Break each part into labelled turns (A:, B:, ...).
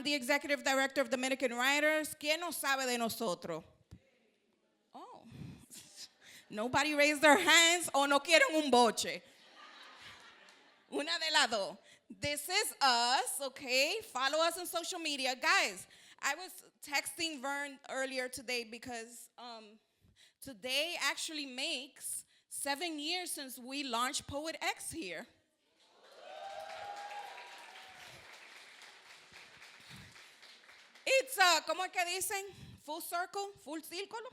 A: the executive director of Dominican Writers. ¿Quién no sabe de nosotros? Oh, nobody raised their hands o no quieren un boche. Una de las dos. This is us, okay? Follow us on social media. Guys, I was texting Vern earlier today because today actually makes 7 years since we launched Poet X here. It's, ¿cómo es que dicen? Full circle, full círculo.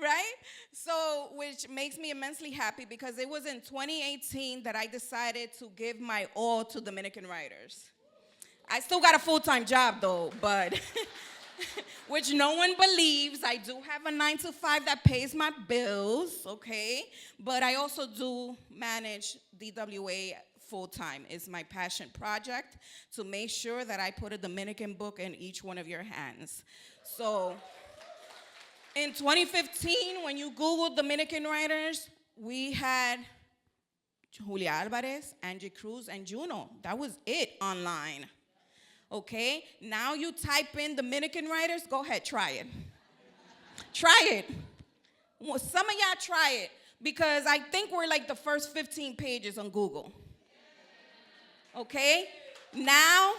A: Right? So, which makes me immensely happy because it was in 2018 that I decided to give my all to Dominican writers. I still got a full-time job though, but which no one believes. I do have a 9-to-5 that pays my bills, okay? But I also do manage DWA full-time. It's my passion project to make sure that I put a Dominican book in each one of your hands. So in 2015, when you Google Dominican writers, we had Julia Alvarez, Angie Cruz, and Juno. That was it online. Okay? Now you type in Dominican writers, go ahead, try it. Try it. Well, some of y'all try it because I think we're like the first 15 pages on Google. Okay? Now,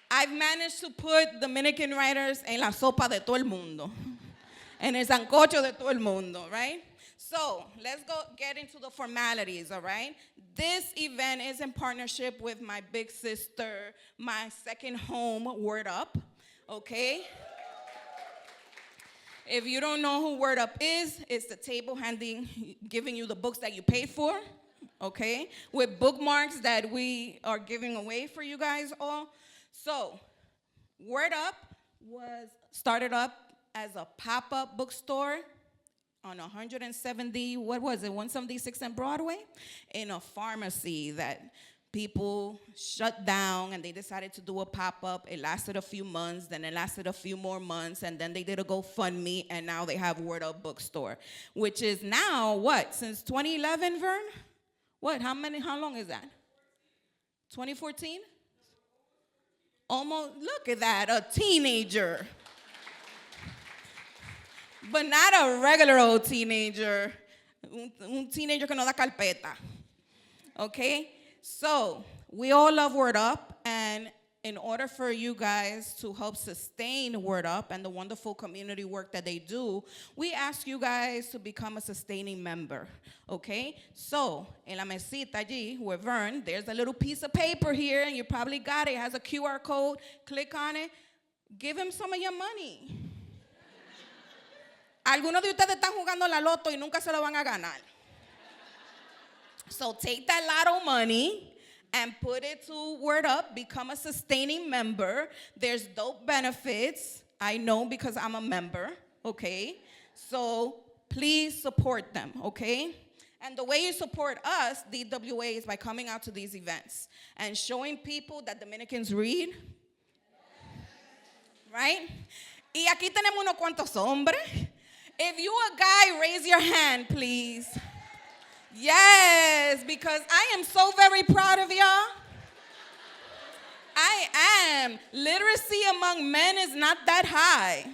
A: I've managed to put Dominican writers en la sopa de todo el mundo. En el sancocho de todo el mundo, right? So, let's get into the formalities, all right? This event is in partnership with my big sister, my second home, Word Up, okay? If you don't know who Word Up is, it's the table giving you the books that you paid for, okay? With bookmarks that we are giving away for you guys all. So, Word Up was started up as a pop-up bookstore on 170, what was it, 176 and Broadway? In a pharmacy that people shut down and they decided to do a pop-up. It lasted a few months, then it lasted a few more months, and then they did a GoFundMe, and now they have Word Up Bookstore, which is now, what, since 2011, Vern? What, how long is that? 2014? Almost, look at that, a teenager. But not a regular old teenager, un teenager que no da carpeta, okay? So, we all love Word Up, and in order for you guys to help sustain Word Up and the wonderful community work that they do, we ask you guys to become a sustaining member, okay? So, en la mesita allí, with Vern, there's a little piece of paper here, and you probably got it. It has a QR code. Click on it. Give him some of your money. Algunos de ustedes están jugando la loto y nunca se lo van a ganar. So take that lotto money and put it to Word Up. Become a sustaining member. There's dope benefits. I know because I'm a member, okay? So please support them, okay? And the way you support us, DWA, is by coming out to these events and showing people that Dominicans read, right? Y aquí tenemos unos cuantos hombres. If you a guy, raise your hand, please. Yes, because I am so very proud of y'all. I am. Literacy among men is not that high.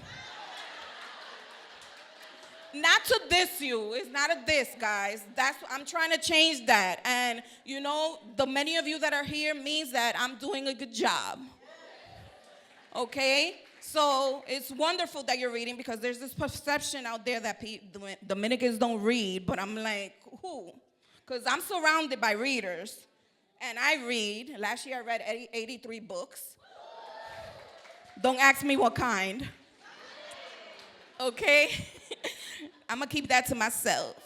A: Not to diss you. It's not a diss, guys. I'm trying to change that. And, you know, the many of you that are here means that I'm doing a good job. Okay? So it's wonderful that you're reading because there's this perception out there that Dominicans don't read, but I'm like, who? Because I'm surrounded by readers, and I read. Last year I read 83 books. Don't ask me what kind. Okay? I'm going to keep that to myself.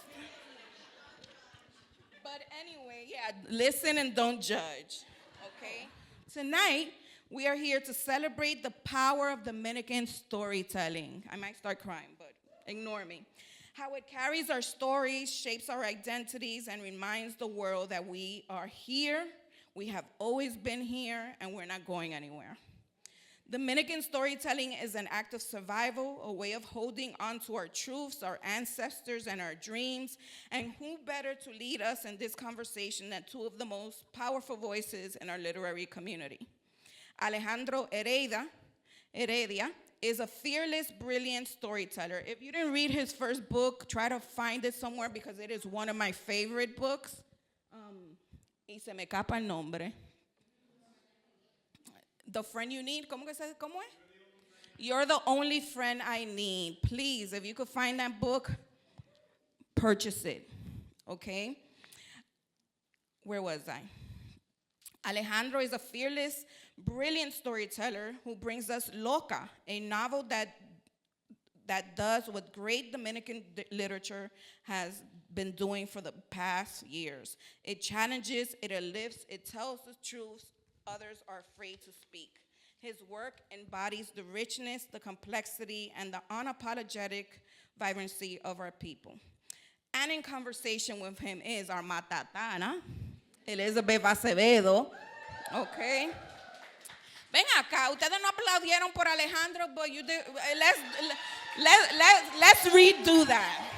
A: But anyway, yeah, listen and don't judge. Okay? Tonight, we are here to celebrate the power of Dominican storytelling. I might start crying, but ignore me. How it carries our stories, shapes our identities, and reminds the world that we are here, we have always been here, and we're not going anywhere. Dominican storytelling is an act of survival, a way of holding on to our truths, our ancestors, and our dreams. And who better to lead us in this conversation than two of the most powerful voices in our literary community? Alejandro Heredia is a fearless, brilliant storyteller. If you didn't read his first book, try to find it somewhere because it is one of my favorite books. Y se me capa el nombre. The Friend You Need, ¿cómo es? You're the Only Friend I Need. Please, if you could find that book, purchase it, okay? Where was I? Alejandro is a fearless, brilliant storyteller who brings us LOCA, a novel that does what great Dominican literature has been doing for the past years. It challenges, it uplifts, it tells the truth others are afraid to speak. His work embodies the richness, the complexity, and the unapologetic vibrancy of our people. And in conversation with him is our matatana, Elizabeth Acevedo, okay? Ven acá, ustedes no aplaudieron por Alejandro, but you did, let's redo that.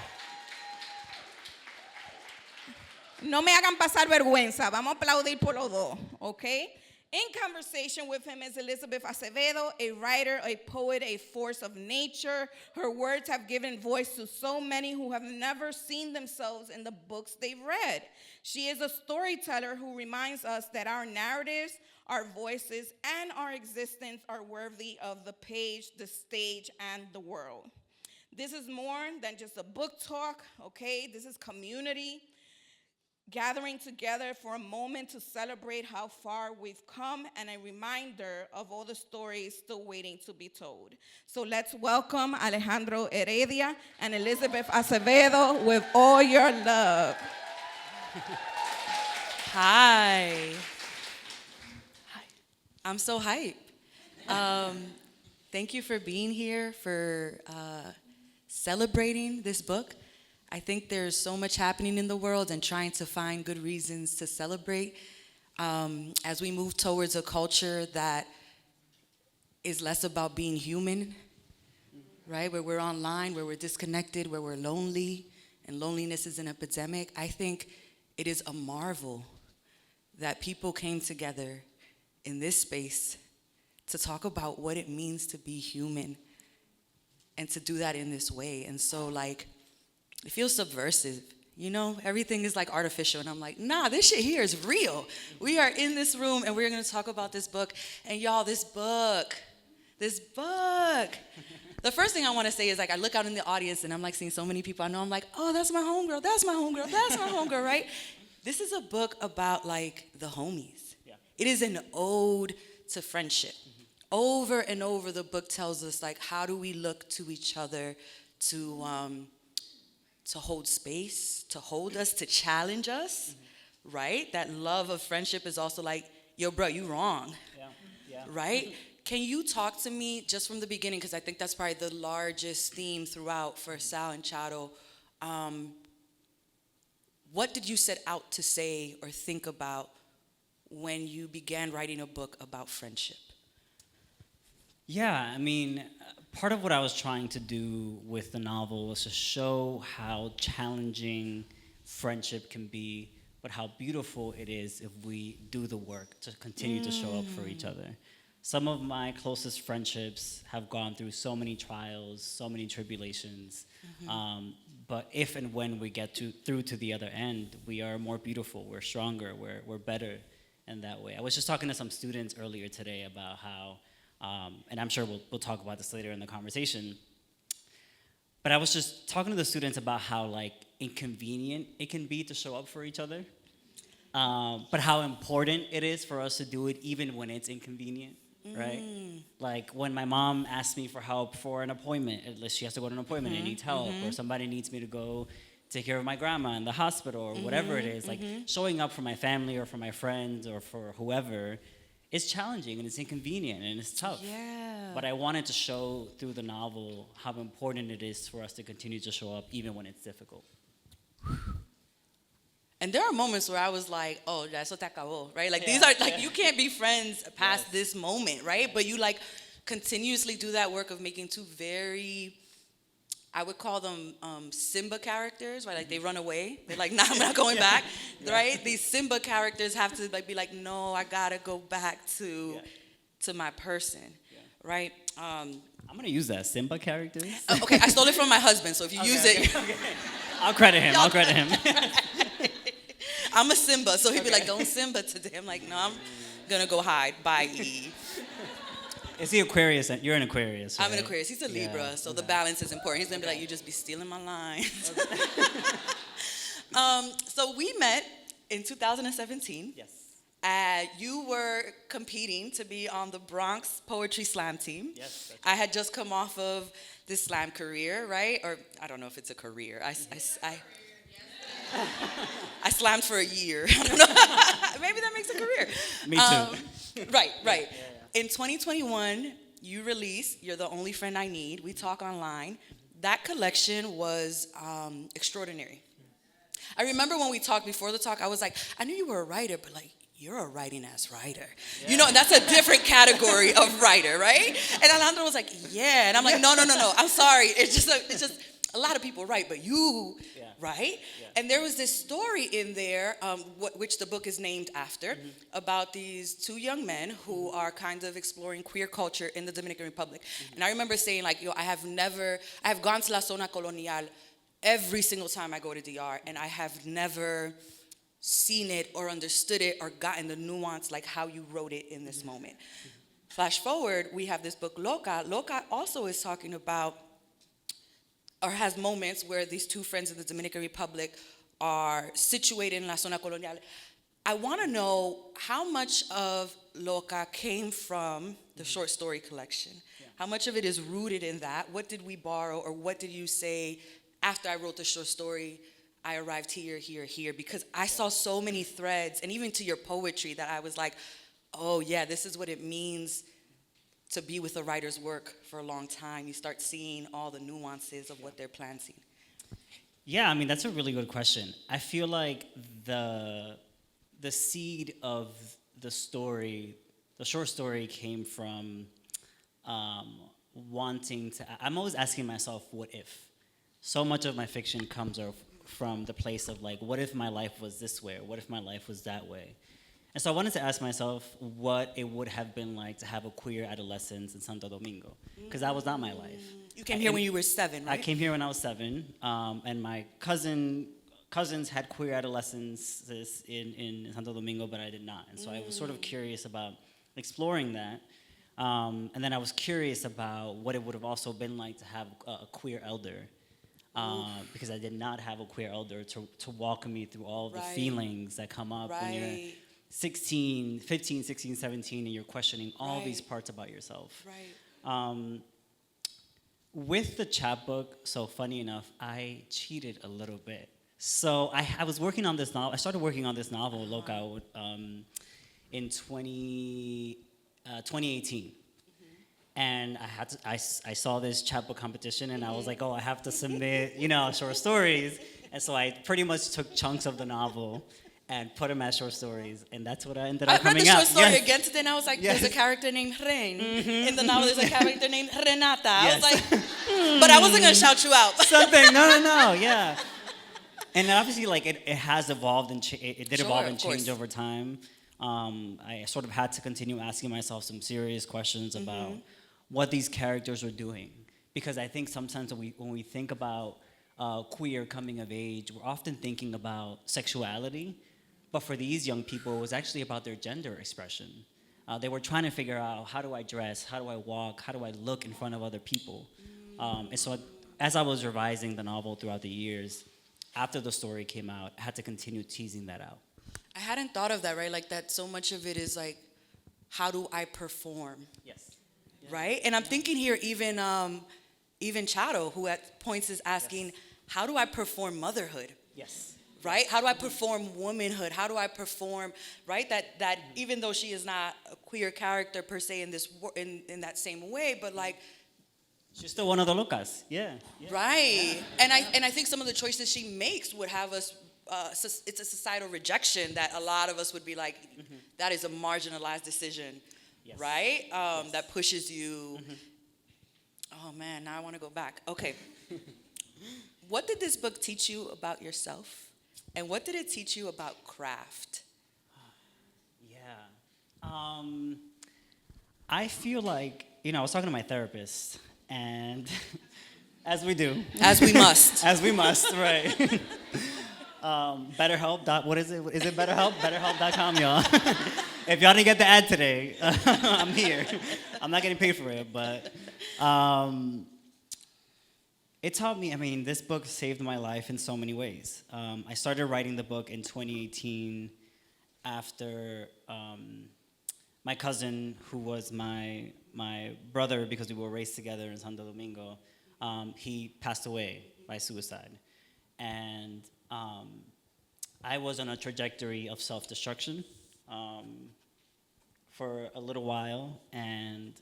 A: No me hagan pasar vergüenza, vamos a aplaudir por los dos, okay? In conversation with him is Elizabeth Acevedo, a writer, a poet, a force of nature. Her words have given voice to so many who have never seen themselves in the books they've read. She is a storyteller who reminds us that our narratives, our voices, and our existence are worthy of the page, the stage, and the world. This is more than just a book talk, okay? This is community. Gathering together for a moment to celebrate how far we've come and a reminder of all the stories still waiting to be told. So let's welcome Alejandro Heredia and Elizabeth Acevedo with all your love.
B: Hi. I'm so hype. Thank you for being here, for celebrating this book. I think there's so much happening in the world and trying to find good reasons to celebrate as we move towards a culture that is less about being human, right? Where we're online, where we're disconnected, where we're lonely, and loneliness is an epidemic. I think it is a marvel that people came together in this space to talk about what it means to be human and to do that in this way. And so, like, it feels subversive, you know? Everything is like artificial, and I'm like, nah, this shit here is real. We are in this room, and we're gonna talk about this book. And y'all, this book. The first thing I wanna say is, like, I look out in the audience, and I'm like seeing so many people I know. I'm like, oh, that's my homegirl, that's my homegirl, right? This is a book about, like, the homies. Yeah. It is an ode to friendship. Mm-hmm. Over and over, the book tells us, like, how do we look to each other to hold space, to hold us, to challenge us, right? That love of friendship is also like, yo, bro, you wrong, right? Can you talk to me just from the beginning, because I think that's probably the largest theme throughout for Sal and Charo. What did you set out to say or think about when you began writing a book about friendship?
C: Yeah, I mean, part of what I was trying to do with the novel was to show how challenging friendship can be, but how beautiful it is if we do the work to continue to show up for each other. Some of my closest friendships have gone through so many trials, so many tribulations, but if and when we get through to the other end, we are more beautiful, we're stronger, we're better in that way. I was just talking to some students earlier today about how and I'm sure we'll talk about this later in the conversation. But I was just talking to the students about how, like, inconvenient it can be to show up for each other, but how important it is for us to do it even when it's inconvenient, right? Like when my mom asks me for help for an appointment, unless she has to go to an appointment and needs help, or somebody needs me to go take care of my grandma in the hospital, or whatever it is, like showing up for my family or for my friends or for whoever. It's challenging and it's inconvenient and it's tough.
B: Yeah.
C: But I wanted to show through the novel how important it is for us to continue to show up even when it's difficult.
B: And there are moments where I was like, oh, ya eso te acabó, right? Like, these are, like, you can't be friends past this moment, right? But you, like, continuously do that work of making two very, I would call them Simba characters, right? Like they run away. They're like, nah, I'm not going back, right? These Simba characters have to like be like, no, I gotta go back to my person, right?
C: I'm gonna use that Simba characters.
B: Okay, I stole it from my husband, so if you use it,
C: Okay. I'll credit him. I'll credit him.
B: I'm a Simba, so he'd be like, don't Simba today. I'm like, no, I'm gonna go hide. Bye, Eve.
C: Is he Aquarius? You're an Aquarius, right?
B: I'm an Aquarius. He's a Libra, so the balance is important. He's gonna be like, you just be stealing my lines. So we met in 2017.
C: Yes.
B: You were competing to be on the Bronx Poetry Slam team.
C: Yes.
B: I had just come off of this slam career, right? Or I don't know if it's a career. I slammed for a year. I don't know. Maybe that makes a career.
C: Me too.
B: Right. In 2021, you released You're the Only Friend I Need. We Talk Online. That collection was extraordinary. I remember when we talked before the talk, I was like, I knew you were a writer, but like, you're a writing-ass writer. Yeah. You know, that's a different category of writer, right? And Alejandro was like, yeah. And I'm like, no. I'm sorry. It's just a lot of people write, but you write. Yeah. And there was this story in there, which the book is named after, about these two young men who are kind of exploring queer culture in the Dominican Republic. And I remember saying like, I have gone to La Zona Colonial every single time I go to DR, and I have never seen it or understood it or gotten the nuance like how you wrote it in this moment. Flash forward, we have this book, LOCA. LOCA also is talking about, or has moments where these two friends in the Dominican Republic are situated in La Zona Colonial. I want to know how much of LOCA came from the short story collection. Yeah. How much of it is rooted in that? What did we borrow, or what did you say after I wrote the short story? I arrived here, because I saw so many threads, and even to your poetry, that I was like, oh yeah, this is what it means to be with a writer's work for a long time. You start seeing all the nuances of what they're planting.
C: Yeah, I mean, that's a really good question. I feel like the seed of the story, the short story, came from wanting to, I'm always asking myself, what if? So much of my fiction comes from the place of like, what if my life was this way, or what if my life was that way? And so I wanted to ask myself what it would have been like to have a queer adolescence in Santo Domingo, because that was not my life.
B: You came here when you were 7, right?
C: I came here when I was 7, and my cousins had queer adolescences in Santo Domingo, but I did not. And so I was sort of curious about exploring that. And then I was curious about what it would have also been like to have a queer elder. Because I did not have a queer elder to walk me through all the feelings that come up when you're 15, 16, 17, and you're questioning all these parts about yourself. Right. With the chapbook, so funny enough, I cheated a little bit. So I was working on this novel. I started working on this novel, LOCA, in 2018. And I saw this chapbook competition, and I was like, oh, I have to submit, short stories. And so I pretty much took chunks of the novel and put them as short stories, and that's what I ended up coming out.
B: I read the short story again today, and I was like, there's a character named Ren. In the novel, there's a character named Renata. I was like, but I wasn't going to shout you out.
C: Something, no, yeah. And obviously, like, it has evolved, and it did evolve and change over time. I sort of had to continue asking myself some serious questions about what these characters were doing. Because I think sometimes when we think about queer coming of age, we're often thinking about sexuality. But for these young people, it was actually about their gender expression. They were trying to figure out, how do I dress? How do I walk? How do I look in front of other people? And so as I was revising the novel throughout the years, after the story came out, I had to continue teasing that out.
B: I hadn't thought of that, right? Like that so much of it is like, how do I perform?
C: Yes. Yeah.
B: Right? And I'm thinking here even Chado, who at points is asking, how do I perform motherhood?
C: Yes.
B: Right? How do I perform womanhood? How do I perform, right? That even though she is not a queer character per se in that same way, but like,
C: she's still one of the LOCAs. Yeah.
B: Right. Yeah. And I think some of the choices she makes would have us, it's a societal rejection that a lot of us would be like, that is a marginalized decision
C: Yes.
B: right?
C: Yes.
B: That pushes you. Oh man, now I want to go back. Okay. What did this book teach you about yourself? And what did it teach you about craft?
C: Yeah. I feel like, I was talking to my therapist, and as we do.
B: As we must.
C: As we must, right. BetterHelp. What is it? Is it BetterHelp? BetterHelp.com, y'all. If y'all didn't get the ad today, I'm here. I'm not getting paid for it, but it taught me, this book saved my life in so many ways. I started writing the book in 2018 after my cousin, who was my brother because we were raised together in Santo Domingo, he passed away by suicide. And I was on a trajectory of self-destruction for a little while, and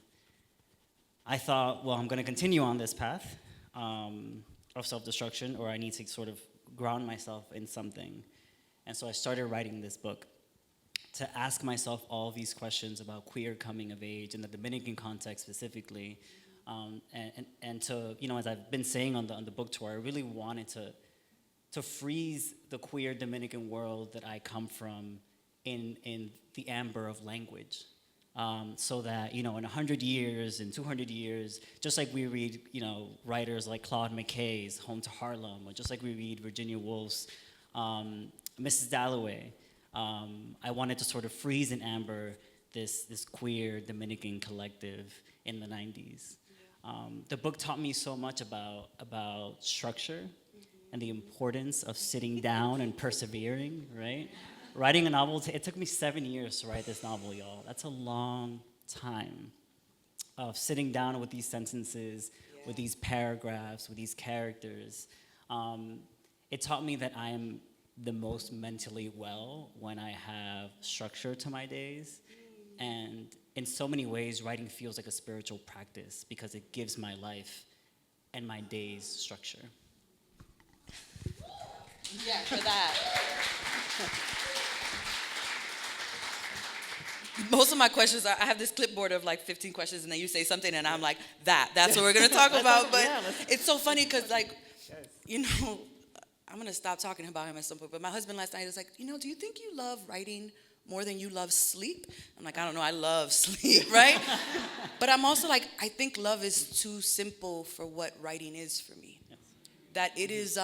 C: I thought, well, I'm going to continue on this path of self-destruction, or I need to sort of ground myself in something. And so I started writing this book to ask myself all these questions about queer coming of age in the Dominican context specifically, and to, as I've been saying on the book tour, I really wanted to freeze the queer Dominican world that I come from in the amber of language. So that, in 100 years, in 200 years, just like we read, writers like Claude McKay's Home to Harlem, or just like we read Virginia Woolf's Mrs. Dalloway, I wanted to sort of freeze in amber this queer Dominican collective in the 90s. The book taught me so much about structure and the importance of sitting down and persevering, right? Writing a novel, it took me 7 years to write this novel, y'all. That's a long time of sitting down with these sentences, with these paragraphs, with these characters. It taught me that I am the most mentally well when I have structure to my days. And in so many ways, writing feels like a spiritual practice because it gives my life and my days structure.
B: Yeah, for that. Most of my questions are, I have this clipboard of like 15 questions, and then you say something, and I'm like, that's what we're going to talk about. But it's so funny because, like, I'm going to stop talking about him at some point. But my husband last night was like, do you think you love writing more than you love sleep? I'm like, I don't know, I love sleep, right? But I'm also like, I think love is too simple for what writing is for me. Yes. That it is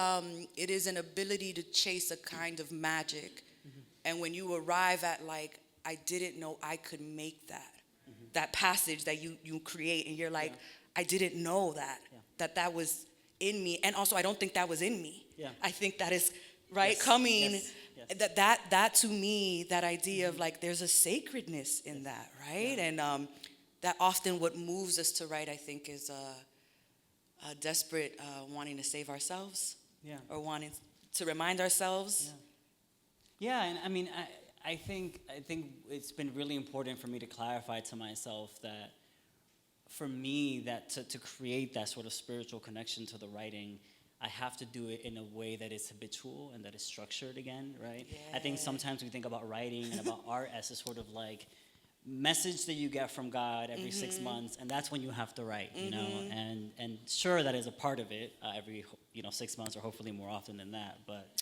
B: an ability to chase a kind of magic. Mm-hmm. And when you arrive at like, I didn't know I could make that. Mm-hmm. That passage that you create, and you're like, I didn't know that that was in me. And also, I don't think that was in me. Yeah. I think that is, right, yes. Coming. Yes. Yes. That to me, that idea of like, there's a sacredness in that, right? Yeah. And that often what moves us to write, I think, is a desperate wanting to save ourselves. Yeah. Or wanting to remind ourselves.
C: Yeah, and I think it's been really important for me to clarify to myself that for me, that to create that sort of spiritual connection to the writing, I have to do it in a way that is habitual and that is structured again, right? Yeah. I think sometimes we think about writing and about art as a sort of like message that you get from God every 6 months, and that's when you have to write, and sure, that is a part of it every 6 months, or hopefully more often than that, but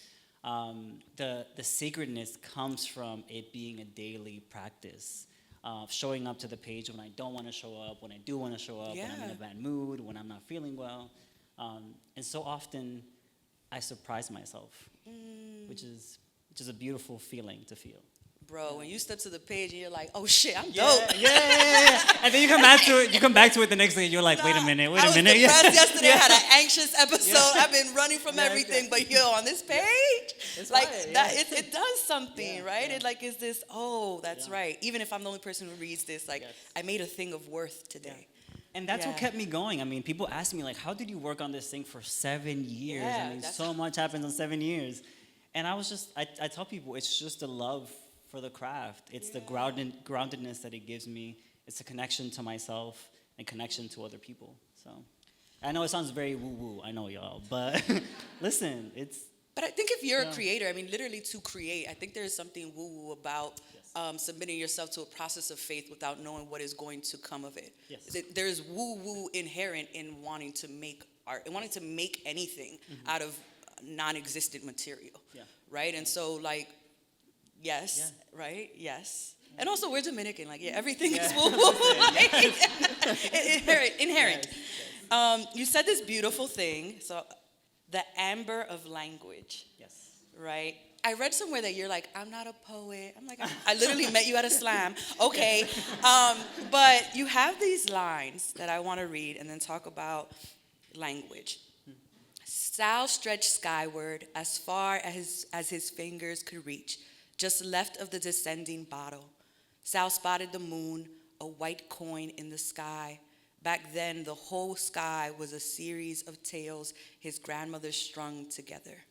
C: the sacredness comes from it being a daily practice of showing up to the page when I don't want to show up, when I do want to show up, when I'm in a bad mood, when I'm not feeling well. And so often I surprise myself, which is a beautiful feeling to feel.
B: Bro, when you step to the page and you're like, oh shit, I'm dope.
C: Yeah. And then you come back to it the next day and you're like, wait a minute.
B: I was depressed yesterday. I had an anxious episode. I've been running from everything, but on this page, it's like right, that, it does something, right? It like is this, that's right. Even if I'm the only person who reads this, like I made a thing of worth today.
C: And that's what kept me going. People ask me, like, how did you work on this thing for 7 years? So much happens in 7 years. And I was just, I tell people, it's just a love for the craft. It's the groundedness that it gives me. It's a connection to myself and connection to other people. So I know it sounds very woo-woo, I know y'all, but listen,
B: But I think if you're a creator, I mean, literally to create, I think there's something woo-woo about submitting yourself to a process of faith without knowing what is going to come of it.
C: Yes.
B: There's woo-woo inherent in wanting to make art, and wanting to make anything out of non-existent material, right? And so, like, yes, right? Yes. And also, we're Dominican. Like, everything is woo-woo. Inherent. You said this beautiful thing. So, the amber of language.
C: Yes.
B: Right? I read somewhere that you're like, I'm not a poet. I'm like, I literally met you at a slam. Okay. But you have these lines that I want to read and then talk about language. Sal stretched skyward as far as his fingers could reach, just left of the descending bottle. Sal spotted the moon, a white coin in the sky. Back then, the whole sky was a series of tales his grandmother strung together.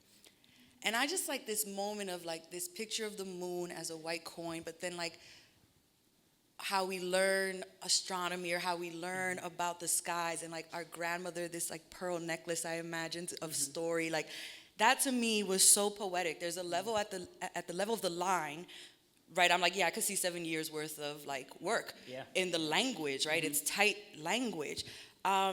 B: And I just like this moment of like this picture of the moon as a white coin, but then like how we learn astronomy or how we learn about the skies, and like our grandmother, this like pearl necklace, I imagined, of story. Like that to me was so poetic. There's a level at the level of the line, right? I'm like, I could see 7 years worth of like work in the language, right? It's tight language. I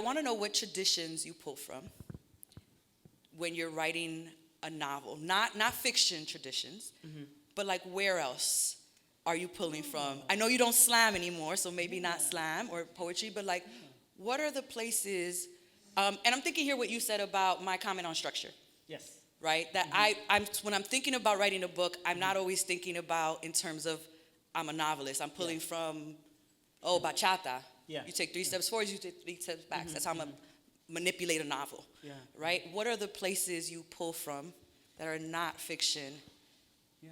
B: want to know what traditions you pull from when you're writing a novel, not fiction traditions, but like where else are you pulling from? I know you don't slam anymore, so maybe not slam or poetry, but like what are the places? And I'm thinking here what you said about my comment on structure.
C: Yes.
B: Right? That I'm when I'm thinking about writing a book, I'm not always thinking about in terms of I'm a novelist. I'm pulling from bachata.
C: Yeah.
B: You take 3 steps forward, you take 3 steps back. That's how I'm gonna manipulate a novel. Yeah. Right? What are the places you pull from that are not fiction?
C: Yeah.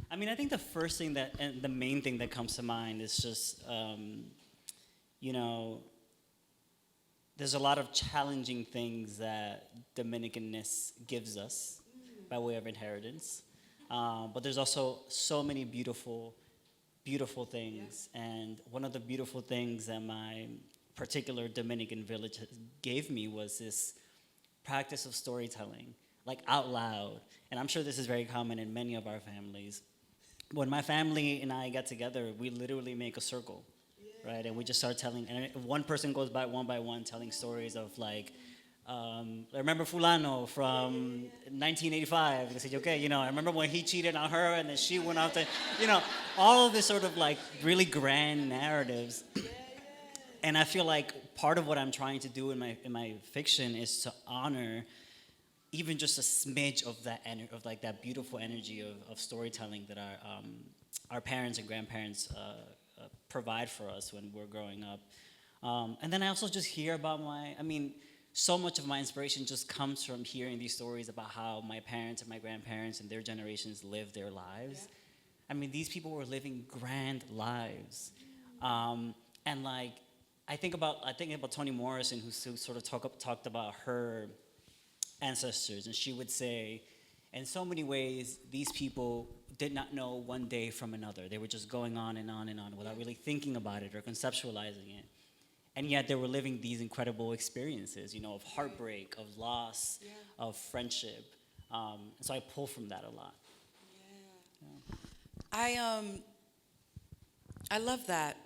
C: I mean, I think the first thing and the main thing that comes to mind is just, there's a lot of challenging things that Dominicanness gives us by way of inheritance. But there's also so many beautiful things. And one of the beautiful things that my particular Dominican village gave me was this practice of storytelling, like out loud. And I'm sure this is very common in many of our families. When my family and I get together, we literally make a circle. Right, and we just start telling, and one person goes by one, telling stories of like, I remember Fulano from 1985. They say, okay, I remember when he cheated on her, and then she went out to, all of this sort of like really grand narratives. And I feel like part of what I'm trying to do in my fiction is to honor even just a smidge of that of like that beautiful energy of storytelling that our parents and grandparents provide for us when we're growing up. And then I also just hear about so much of my inspiration just comes from hearing these stories about how my parents and my grandparents and their generations lived their lives. I mean, these people were living grand lives. And like, I think about Toni Morrison, who sort of talked about her ancestors, and she would say, in so many ways, these people did not know one day from another. They were just going on and on and on without really thinking about it or conceptualizing it. And yet they were living these incredible experiences, of heartbreak, of loss, of friendship. And so I pull from that a lot.
B: Yeah. I love that.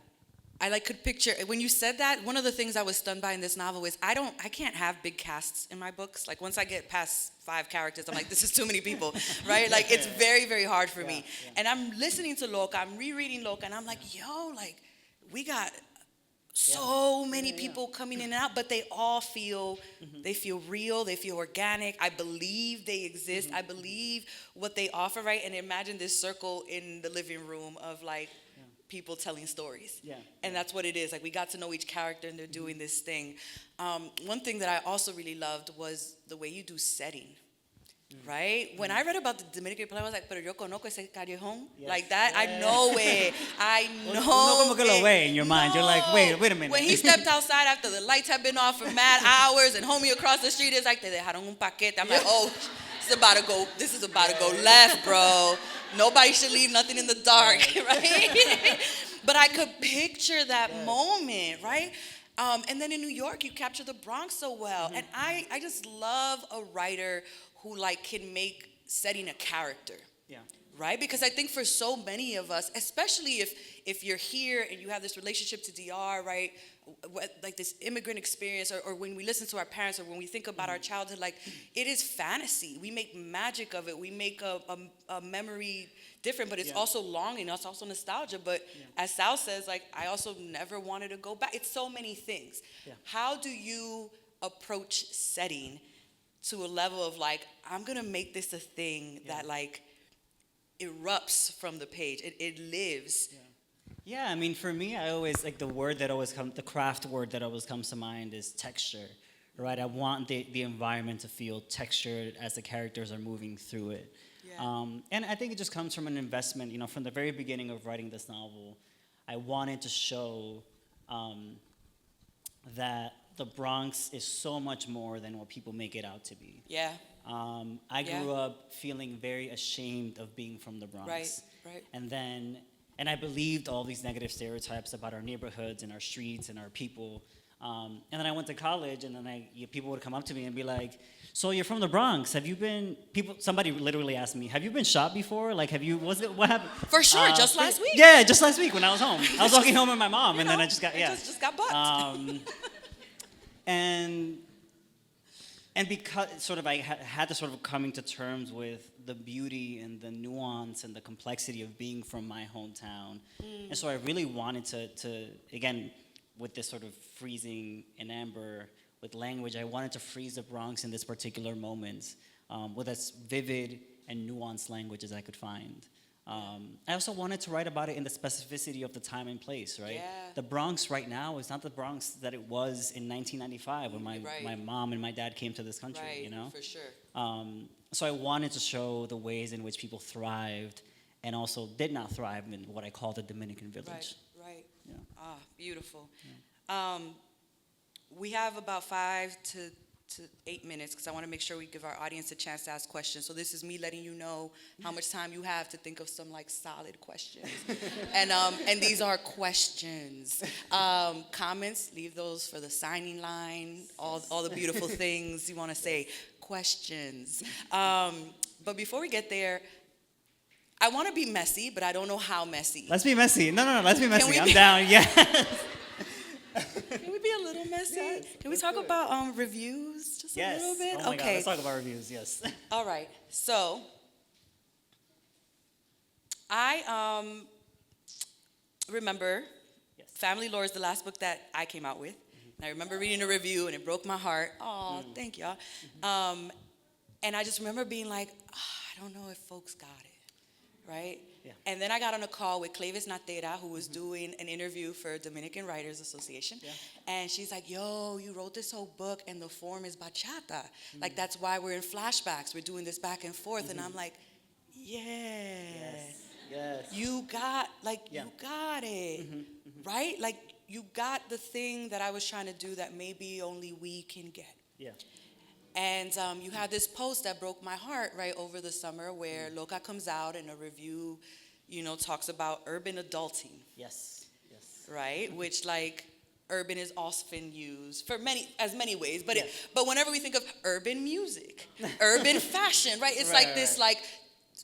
B: I could picture, when you said that, one of the things I was stunned by in this novel is I can't have big casts in my books. Like once I get past 5 characters, I'm like, this is too many people, right? Like it's very, very hard for me. Yeah. And I'm listening to LOCA, I'm rereading LOCA, and I'm like, like we got so many people coming in and out, but they all feel, they feel real, they feel organic. I believe they exist. I believe what they offer, right? And imagine this circle in the living room of like, people telling stories. And that's what it is. Like we got to know each character and they're doing this thing. One thing that I also really loved was the way you do setting, right? When I read about the Dominican people, I was like, pero yo conozco ese callejón. Like that, I know it. I know
C: como que lo ve in your mind. You're like, wait a minute.
B: When he stepped outside after the lights had been off for mad hours and homie across the street is like, te dejaron un paquete. I'm like, this is about to go left, bro. Nobody should leave nothing in the dark, right? But I could picture that moment, right? And then in New York, you capture the Bronx so well. And I just love a writer who like can make setting a character.
C: Yeah.
B: Right? Because I think for so many of us, especially if you're here and you have this relationship to DR, right? Like this immigrant experience, or when we listen to our parents, or when we think about our childhood, like it is fantasy. We make magic of it. We make a memory different, but it's also longing. It's also nostalgia. But as Sal says, like I also never wanted to go back. It's so many things.
C: Yeah.
B: How do you approach setting to a level of like, I'm going to make this a thing that like erupts from the page. It lives.
C: Yeah, I mean, for me, I always, like, the craft word that always comes to mind is texture, right? I want the environment to feel textured as the characters are moving through it.
B: Yeah.
C: And I think it just comes from an investment, from the very beginning of writing this novel, I wanted to show that the Bronx is so much more than what people make it out to be.
B: Yeah.
C: I grew up feeling very ashamed of being from the Bronx.
B: Right.
C: And I believed all these negative stereotypes about our neighborhoods and our streets and our people. And then I went to college, and then people would come up to me and be like, "So you're from the Bronx? Somebody literally asked me, have you been shot before? Like, what happened?"
B: For sure, just last week.
C: Yeah, just last week when I was home. I was walking home with my mom, and then I just got,
B: just got bucked.
C: And because sort of I had to sort of coming to terms with the beauty and the nuance and the complexity of being from my hometown. And so I really wanted to again, with this sort of freezing in amber with language, I wanted to freeze the Bronx in this particular moment with as vivid and nuanced language as I could find. I also wanted to write about it in the specificity of the time and place, right?
B: Yeah.
C: The Bronx right now is not the Bronx that it was in 1995 when my mom and my dad came to this country,
B: For sure.
C: So I wanted to show the ways in which people thrived and also did not thrive in what I call the Dominican village.
B: Right.
C: Yeah.
B: Ah, beautiful. We have about 5 to 8 minutes because I want to make sure we give our audience a chance to ask questions. So this is me letting you know how much time you have to think of some like solid questions. And these are questions. Comments, leave those for the signing line, all the beautiful things you want to say. Questions. But before we get there, I want to be messy, but I don't know how messy.
C: Let's be messy. No, let's be messy. I'm down, yeah.
B: Can we be a little messy?
C: Yes,
B: Can we talk about reviews just a little bit?
C: Oh my God, let's talk about reviews, yes.
B: All right. So I remember Family Lore is the last book that I came out with. And I remember reading a review and it broke my heart. Oh, thank y'all. And I just remember being like, I don't know if folks got it, right?
C: Yeah.
B: And then I got on a call with Clavis Natera, who was doing an interview for Dominican Writers Association. Yeah. And she's like, yo, you wrote this whole book and the form is bachata. Like, that's why we're in flashbacks. We're doing this back and forth. And I'm like, yes. You got it, right? Like, you got the thing that I was trying to do that maybe only we can get. Yeah. And you had this post that broke my heart right over the summer where LOCA comes out and a review, talks about urban adulting.
C: Yes.
B: Right? Which, like, urban is often used for many ways. But but whenever we think of urban music, urban fashion, right? It's this, like,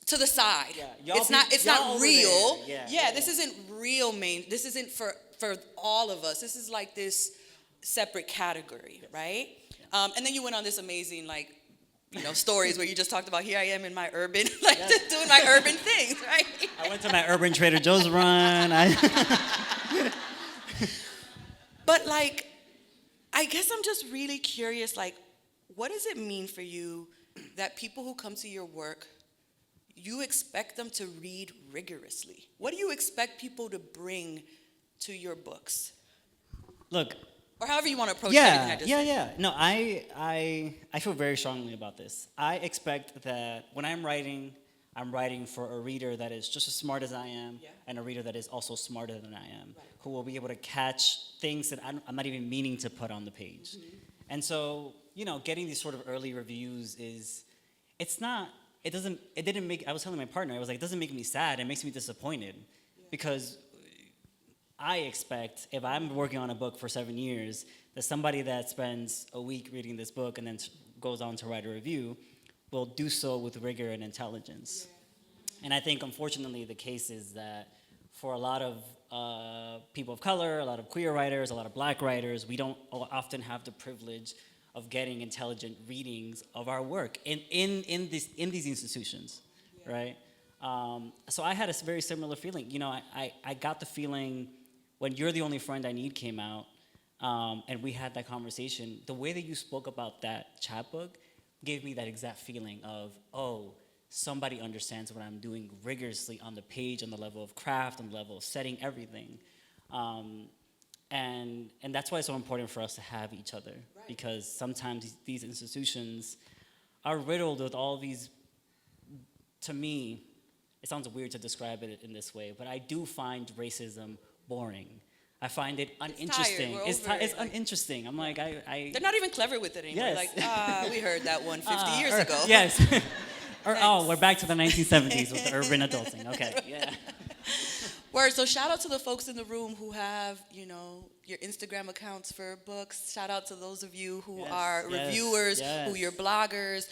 B: to the side. Yeah. It's not real. This isn't real this isn't for all of us. This is like this separate category, right? And then you went on this amazing, like, stories where you just talked about here I am in my urban, just doing my urban things, right?
C: I went to my urban Trader Joe's run.
B: But, like, I guess I'm just really curious, like, what does it mean for you that people who come to your work, you expect them to read rigorously? What do you expect people to bring to your books?
C: Look.
B: Or however you want to approach everything I just said.
C: Yeah. No, I feel very strongly about this. I expect that when I'm writing for a reader that is just as smart as I am and a reader that is also smarter than I am, who will be able to catch things that I'm not even meaning to put on the page. And so, getting these sort of early reviews I was telling my partner, I was like, it doesn't make me sad, it makes me disappointed. Because I expect, if I'm working on a book for 7 years, that somebody that spends a week reading this book and then goes on to write a review will do so with rigor and intelligence. And I think, unfortunately, the case is that for a lot of people of color, a lot of queer writers, a lot of black writers, we don't often have the privilege of getting intelligent readings of our work in these institutions, right? So I had a very similar feeling. You know, I got the feeling when You're the Only Friend I Need came out, and we had that conversation, the way that you spoke about that chapbook gave me that exact feeling of, oh, somebody understands what I'm doing rigorously on the page, on the level of craft, on the level of setting, everything. And that's why it's so important for us to have each other, because sometimes these institutions are riddled with all these, to me, it sounds weird to describe it in this way, but I do find racism boring. I find it uninteresting. It's uninteresting. I'm like,
B: They're not even clever with it anymore.
C: Yes.
B: Like, we heard that one 50 years ago.
C: Yes. Or, oh, we're back to the 1970s with the urban adulting. Okay, yeah.
B: Word. So shout out to the folks in the room who have, you know, your Instagram accounts for books. Shout out to those of you who are reviewers, who you're bloggers,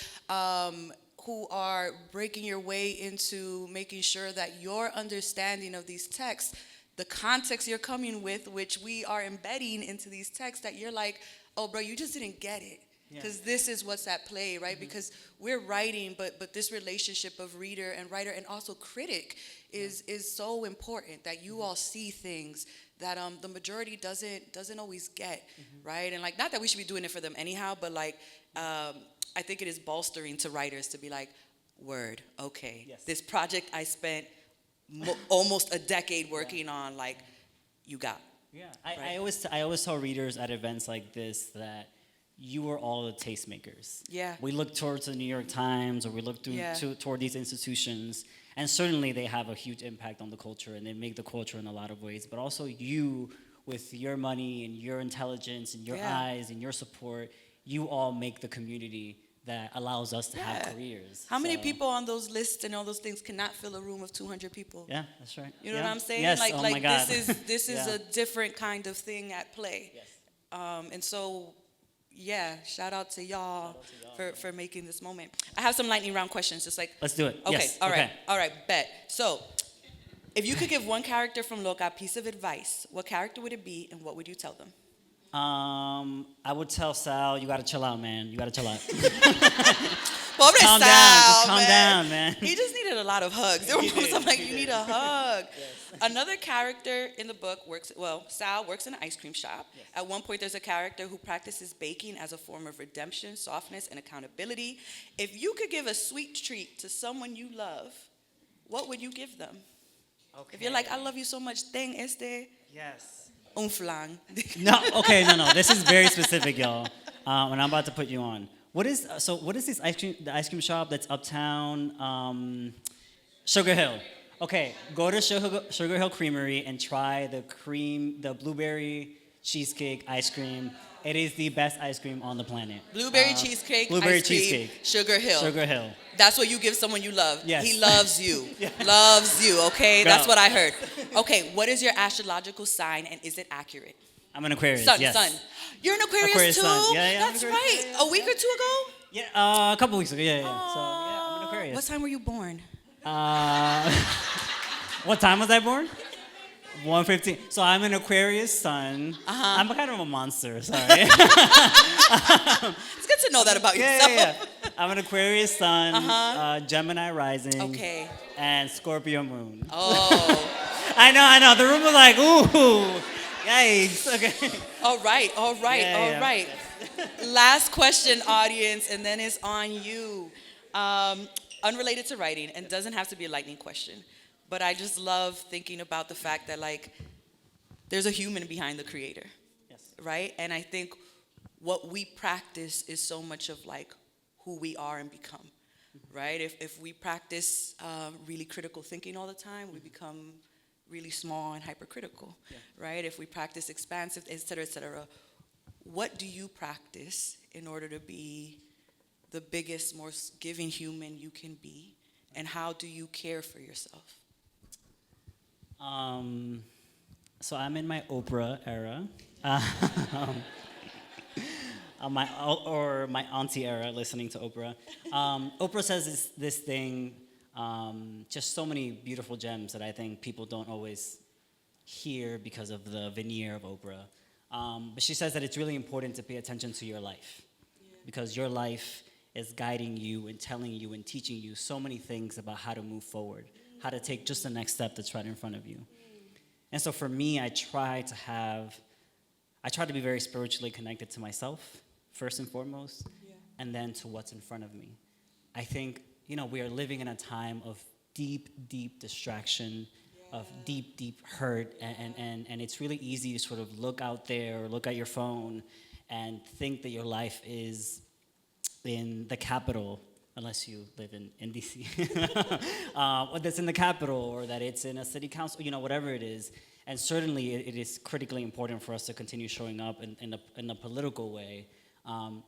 B: who are breaking your way into making sure that your understanding of these texts, the context you're coming with, which we are embedding into these texts, that you're like, oh, bro, you just didn't get it. Because this is what's at play, right? Mm-hmm. Because we're writing, but this relationship of reader and writer and also critic is so important, that you all see things that the majority doesn't always get, right? And like, not that we should be doing it for them anyhow, but like, I think it is bolstering to writers to be like, word, okay, this project I spent almost a decade working on, like, you got.
C: Yeah, I always tell readers at events like this that you are all the tastemakers. Yeah. We look towards the New York Times, or we look toward these institutions, and certainly they have a huge impact on the culture, and they make the culture in a lot of ways. But also you, with your money and your intelligence and your eyes and your support, you all make the community that allows us to have careers.
B: How many people on those lists and all those things cannot fill a room of 200 people?
C: Yeah, that's right.
B: You know what I'm saying?
C: Yes.
B: Like,
C: oh
B: like
C: my God.
B: this is a different kind of thing at play.
C: Yes.
B: And so, yeah, shout out to y'all for making this moment. I have some lightning round questions, just like.
C: Let's do it.
B: Okay.
C: Yes.
B: All right. Bet. So, if you could give one character from LOCA a piece of advice, what character would it be, and what would you tell them?
C: I would tell Sal, you gotta chill out, man. You gotta chill out.
B: Pobre
C: calm
B: Sal,
C: down. Just calm
B: man.
C: down, man.
B: He just needed a lot of hugs. There were moments I'm like, you need a hug.
C: Yes.
B: Another character in the book Sal works in an ice cream shop.
C: Yes.
B: At one point, there's a character who practices baking as a form of redemption, softness, and accountability. If you could give a sweet treat to someone you love, what would you give them?
C: Okay.
B: If you're like, I love you so much, ten
C: Yes.
B: un flan.
C: No. This is very specific, y'all. And I'm about to put you on. What is this the ice cream shop that's uptown? Sugar Hill. Okay, go to Sugar Hill Creamery and try the blueberry cheesecake ice cream. It is the best ice cream on the planet.
B: Blueberry cheesecake, ice cream, Sugar Hill.
C: Sugar Hill.
B: That's what you give someone you love.
C: Yes.
B: He loves you. Loves you, okay?
C: Go.
B: That's what I heard. Okay, what is your astrological sign, and is it accurate?
C: I'm an Aquarius,
B: Sun. You're an Aquarius too?
C: Sun. Yeah,
B: That's right. A week or two ago?
C: Yeah, a couple weeks ago, yeah. So, yeah, I'm an Aquarius.
B: What time were you born?
C: What time was I born? 1:15. So I'm an Aquarius sun. I'm kind of a monster, sorry.
B: It's good to know that about yourself.
C: Yeah. I'm an Aquarius sun, Gemini rising, and Scorpio moon.
B: Oh.
C: I know. The room was like, ooh, yikes. Okay.
B: All right. Last question, audience, and then it's on you. Unrelated to writing, and doesn't have to be a lightning question. But I just love thinking about the fact that, like, there's a human behind the creator, right? And I think what we practice is so much of, like, who we are and become, right? If we practice really critical thinking all the time, we become really small and hypercritical, right? If we practice expansive, et cetera, what do you practice in order to be the biggest, most giving human you can be? And how do you care for yourself?
C: So I'm in my Oprah era. My auntie era, listening to Oprah. Oprah says this thing, just so many beautiful gems that I think people don't always hear because of the veneer of Oprah. But she says that it's really important to pay attention to your life because your life is guiding you and telling you and teaching you so many things about how to move forward, how to take just the next step that's right in front of you. And so for me, I try to be very spiritually connected to myself, first and foremost, and then to what's in front of me. I think, we are living in a time of deep, deep distraction, of deep, deep hurt, and it's really easy to sort of look out there or look at your phone and think that your life is in the capital, unless you live in DC, or that's in the capital, or that it's in a city council, whatever it is. And certainly it is critically important for us to continue showing up in a political way,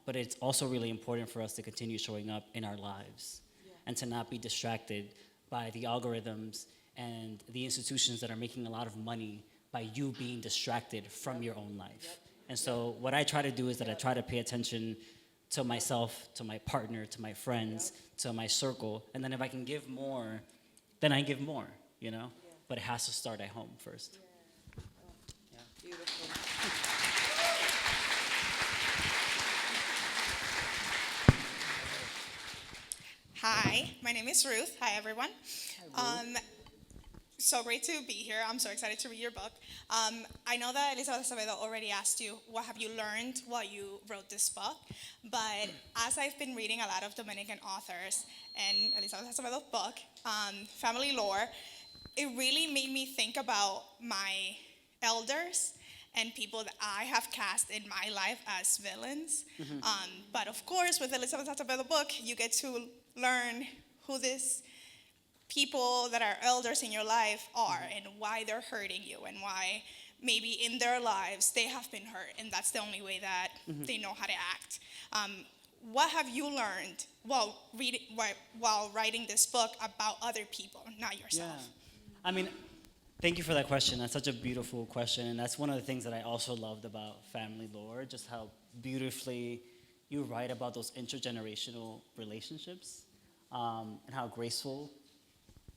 C: but it's also really important for us to continue showing up in our lives and to not be distracted by the algorithms and the institutions that are making a lot of money by you being distracted from your own life. And so what I try to do is that I try to pay attention to myself, to my partner, to my friends, to my circle, and then if I can give more, then I give more, But it has to start at home first.
A: Beautiful.
D: Hi, my name is Ruth. Hi, everyone. So great to be here. I'm so excited to read your book. I know that Elizabeth Acevedo already asked you, what have you learned while you wrote this book? But as I've been reading a lot of Dominican authors and Elizabeth Acevedo's book, Family Lore, it really made me think about my elders and people that I have cast in my life as villains. But of course, with Elizabeth Acevedo's book, you get to learn who these people that are elders in your life are and why they're hurting you and why maybe in their lives they have been hurt and that's the only way that they know how to act. What have you learned while writing this book about other people, not yourself?
C: Yeah. Thank you for that question. That's such a beautiful question, and that's one of the things that I also loved about Family Lore, just how beautifully you write about those intergenerational relationships and how graceful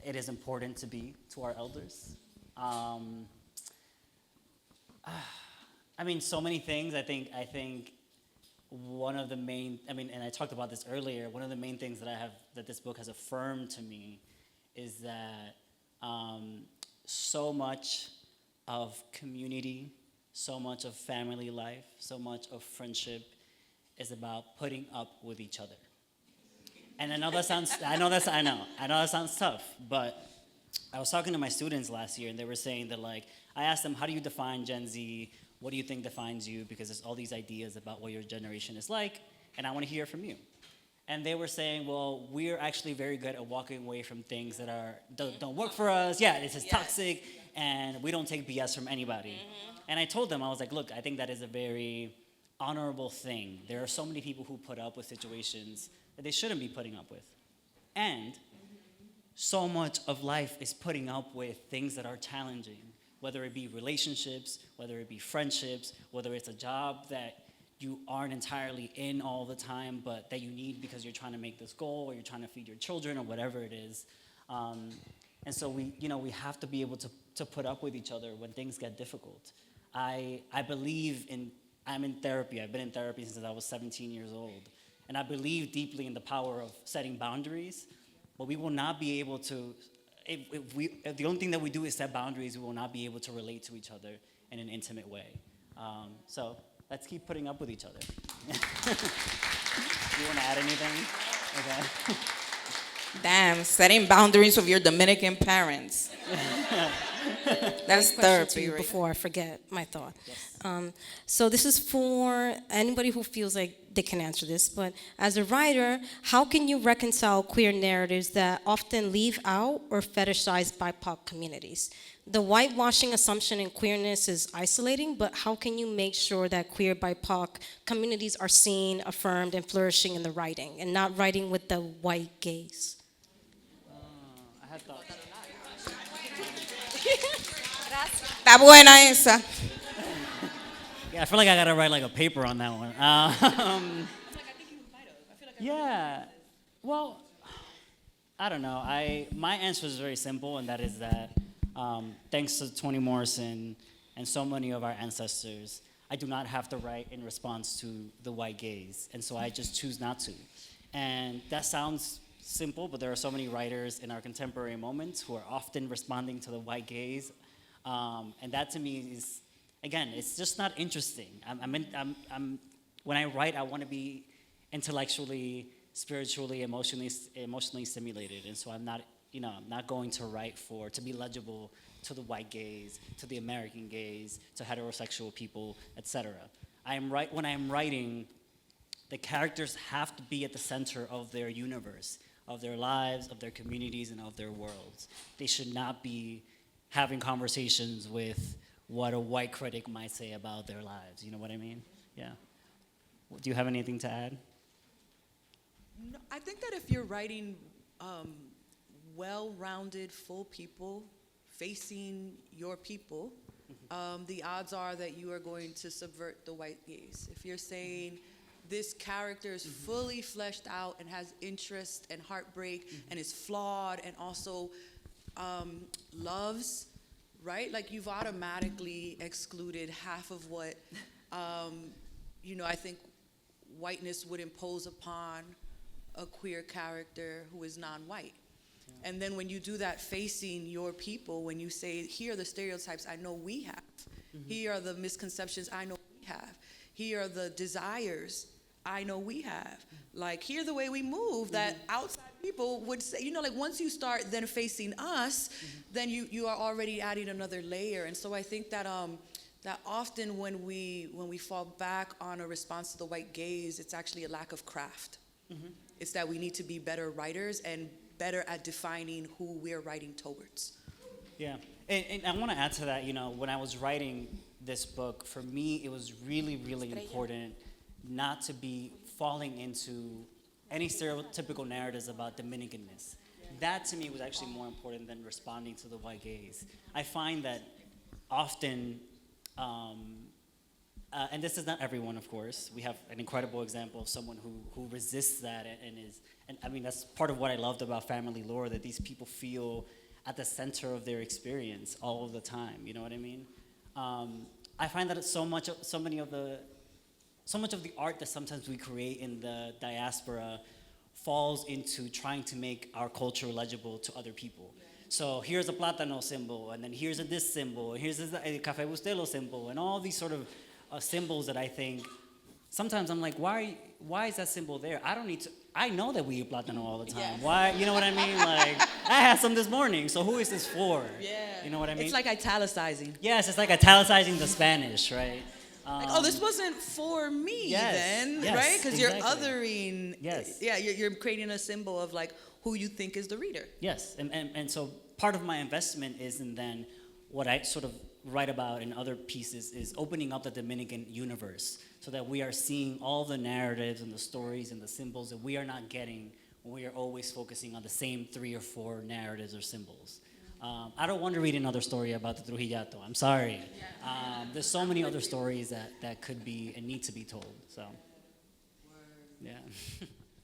C: it is important to be to our elders. So many things. I think one of the main, and I talked about this earlier, one of the main things that this book has affirmed to me is that so much of community, so much of family life, so much of friendship is about putting up with each other. And I know that sounds tough, but I was talking to my students last year and they were saying that I asked them, how do you define Gen Z? What do you think defines you? Because there's all these ideas about what your generation is like, and I want to hear from you. And they were saying, well, we're actually very good at walking away from things that don't work for us. Yeah, this is toxic, and we don't take BS from anybody. And I told them, I was like, look, I think that is a very honorable thing. There are so many people who put up with situations that they shouldn't be putting up with. And so much of life is putting up with things that are challenging, whether it be relationships, whether it be friendships, whether it's a job that you aren't entirely in all the time, but that you need because you're trying to make this goal or you're trying to feed your children or whatever it is. And so we have to be able to put up with each other when things get difficult. I'm in therapy. I've been in therapy since I was 17 years old. And I believe deeply in the power of setting boundaries, but we will not be able to, if the only thing that we do is set boundaries, we will not be able to relate to each other in an intimate way. So let's keep putting up with each other. You want to add anything? Okay.
A: Damn, setting boundaries with your Dominican parents. That's
E: Question to
A: therapy,
E: you
A: right?
E: before I forget my thought.
C: Yes.
E: So this is for anybody who feels like they can answer this, but as a writer, how can you reconcile queer narratives that often leave out or fetishize BIPOC communities? The whitewashing assumption in queerness is isolating, but how can you make sure that queer BIPOC communities are seen, affirmed, and flourishing in the writing, and not writing with the white gaze?
C: I had thoughts.
A: Está buena esa.
C: Yeah, I feel like I gotta write like a paper on that one. Yeah. Well, I don't know. My answer is very simple, and that is that thanks to Toni Morrison and so many of our ancestors, I do not have to write in response to the white gaze, and so I just choose not to. And that sounds simple, but there are so many writers in our contemporary moments who are often responding to the white gaze, and that to me is, again, it's just not interesting. When I write, I want to be intellectually, spiritually, emotionally stimulated, and so I'm not going to write to be legible to the white gaze, to the American gaze, to heterosexual people, etc. When I am writing, the characters have to be at the center of their universe, of their lives, of their communities, and of their worlds. They should not be having conversations with what a white critic might say about their lives. You know what I mean? Yeah. Do you have anything to add?
F: No, I think that if you're writing well-rounded, full people facing your people, the odds are that you are going to subvert the white gaze. If you're saying this character is fully fleshed out and has interest and heartbreak and is flawed and also loves, right? Like you've automatically excluded half of what, I think whiteness would impose upon a queer character who is non-white. Yeah. And then when you do that facing your people, when you say, here are the stereotypes I know we have, here are the misconceptions I know we have, here are the desires I know we have, like here the way we move that outside people would say, like once you start then facing us, then you are already adding another layer. And so I think that that often when we fall back on a response to the white gaze, it's actually a lack of craft. It's that we need to be better writers and better at defining who we're writing towards.
C: Yeah, and I want to add to that, when I was writing this book, for me, it was really, really important not to be falling into any stereotypical narratives about Dominicanness. That to me was actually more important than responding to the white gaze. I find that often, and this is not everyone, of course. We have an incredible example of someone who resists that and I mean, that's part of what I loved about family lore, that these people feel at the center of their experience all of the time. You know what I mean? I find that so much of the art that sometimes we create in the diaspora falls into trying to make our culture legible to other people. So here's a plátano symbol, and then here's a this symbol, and here's a café bustelo symbol, and all these sort of symbols that I think, sometimes I'm like, why is that symbol there? I know that we eat plátano all the time. Yes. Why, you know what I mean? Like, I had some this morning, so who is this for?
F: Yeah.
C: You know what I mean?
F: It's like italicizing.
C: Yes, it's like italicizing the Spanish, right?
F: This wasn't for me then,
C: yes,
F: right? Because
C: exactly.
F: you're othering.
C: Yes.
F: Yeah, you're creating a symbol of like who you think is the reader.
C: Yes, and so part of my investment is in then what I sort of write about in other pieces is opening up the Dominican universe so that we are seeing all the narratives and the stories and the symbols that we are not getting when we are always focusing on the same 3 or 4 narratives or symbols. I don't want to read another story about the Trujillato. I'm sorry. There's so many other stories that could be and need to be told. So, yeah.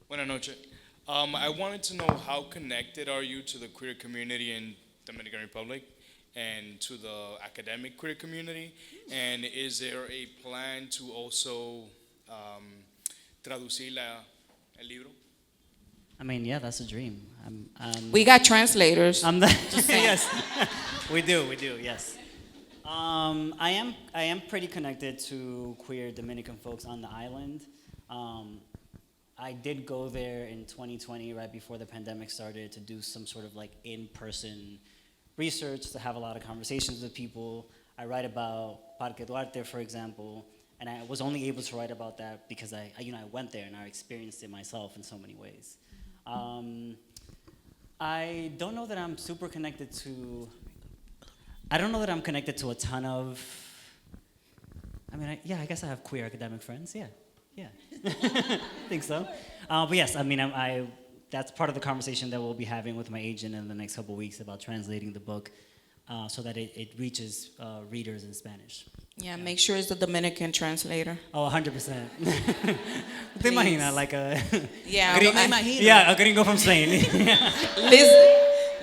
G: Buenas noches. I wanted to know how connected are you to the queer community in Dominican Republic and to the academic queer community? And is there a plan to also traducir el libro?
C: I mean, yeah, that's a dream.
A: We got translators.
C: Yes, we do, yes. I am pretty connected to queer Dominican folks on the island. I did go there in 2020, right before the pandemic started, to do some sort of like in-person research, to have a lot of conversations with people. I write about Parque Duarte, for example, and I was only able to write about that because I went there and I experienced it myself in so many ways. I don't know that I'm super connected to. I don't know that I'm connected to a ton of. I mean, I guess I have queer academic friends. Yeah, I think so. But yes, I mean, that's part of the conversation that we'll be having with my agent in the next couple of weeks about translating the book. so that it reaches readers in Spanish.
A: Yeah, make sure it's the Dominican translator.
C: Oh, 100%. ¿Te imaginas? Like a
A: Yeah,
F: Yo me imagino.
C: yeah, a gringo from Spain.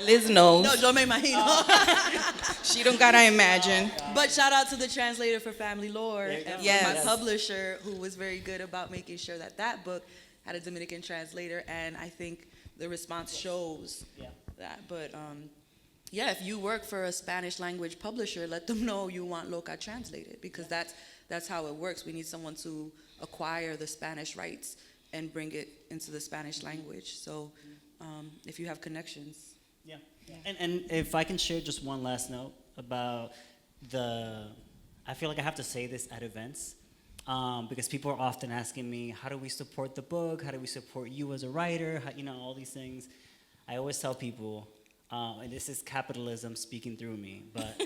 A: Liz knows.
F: No, yo me imagino.
A: She don't gotta imagine.
F: But shout out to the translator for Family Lore
C: There you go.
F: and
A: Yes.
F: for my publisher, who was very good about making sure that that book had a Dominican translator, and I think the response shows
C: Yeah.
F: that. But yeah, if you work for a Spanish language publisher, let them know you want LOCA translated, because that's how it works. We need someone to acquire the Spanish rights and bring it into the Spanish language. So if you have connections.
C: Yeah. And if I can share just one last note about I feel like I have to say this at events, because people are often asking me, how do we support the book? How do we support you as a writer? All these things. I always tell people, and this is capitalism speaking through me, but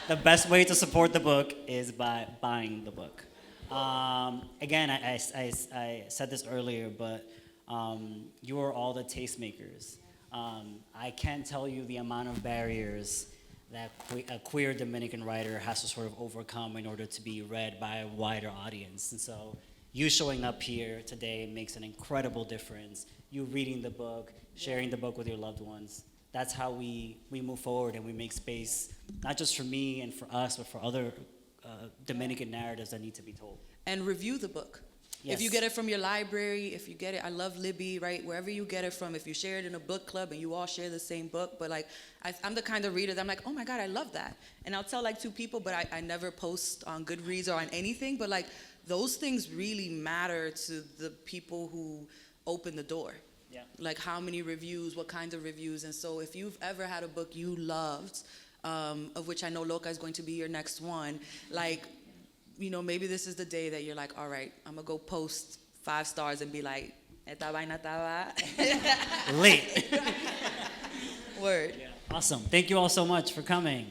C: the best way to support the book is by buying the book. Again, I said this earlier, but you are all the tastemakers. I can't tell you the amount of barriers that a queer Dominican writer has to sort of overcome in order to be read by a wider audience. And so you showing up here today makes an incredible difference. You reading the book, sharing the book with your loved ones. That's how we move forward, and we make space, not just for me and for us, but for other Dominican narratives that need to be told.
F: And review the book.
C: Yes.
F: If you get it from your library, if you get it, I love Libby, right? Wherever you get it from, if you share it in a book club and you all share the same book, but like, I'm the kind of reader that I'm like, oh my God, I love that. And I'll tell like 2 people, but I never post on Goodreads or on anything, but like, those things really matter to the people who open the door.
C: Yeah.
F: Like how many reviews, what kinds of reviews. And so if you've ever had a book you loved, of which I know LOCA is going to be your next one, like, maybe this is the day that you're like, all right, I'm gonna go post 5 stars and be like, esta vaina estaba
C: Lit.
F: Word.
C: Awesome. Thank you all so much for coming.